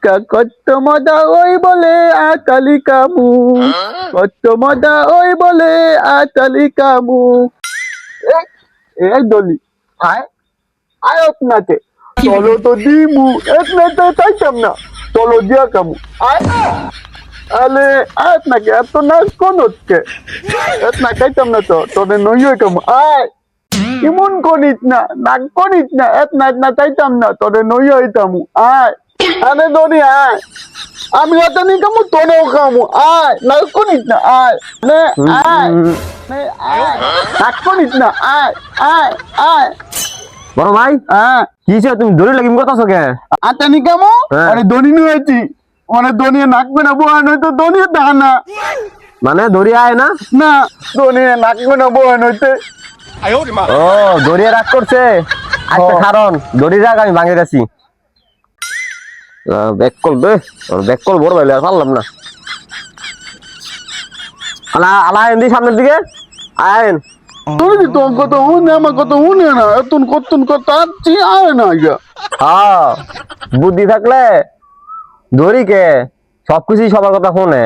কালিকা কত মজা ওই বলে আকালিকা মু কত মজা ওই বলে আকালিকা মু এই দলি আয় আয় আপনাকে চলো তো দিমু আপনাকে চাইতাম না চলো দিয়া কামু আয় আলে আপনাকে এত নাচ কোন হচ্ছে আপনাকে চাইতাম না তো তোদের নইয়ে কামু আয় এমন করিস না নাক করিস না না চাইতাম না তোদের নইয়ে হইতামু আয় আরে দড়ি আয় আমি এত নি কামু তোরেও কামু আয় নাক করিস না আয় নে আয় নে আয় নাক করিস না আয় আয় আয় বড় ভাই কি হইছে তুমি দড়ি লাগি কথা কে আতে নি কামু আরে দড়ি নিয়েছি মানে দড়ি নাকবে না বোয়া নয়তো দড়ি দানা মানে দড়ি আয় না না দড়ি নাকবে না বোয়া নয়তো ও দড়িয়ে রাগ করছে আচ্ছা কারণ দড়ি রাগ আমি ভাঙে গেছি ব্যাক কল দে ব্যাক কল বড় ভাই আর পারলাম না আলা আলা এন্দি সামনের দিকে আইন দড়ি তো কত হুনে আমার কত হুনে না এতন কত আছি আয় না ইয়া বুদ্ধি থাকলে দড়ি কে সবকিছু সবার কথা শুনে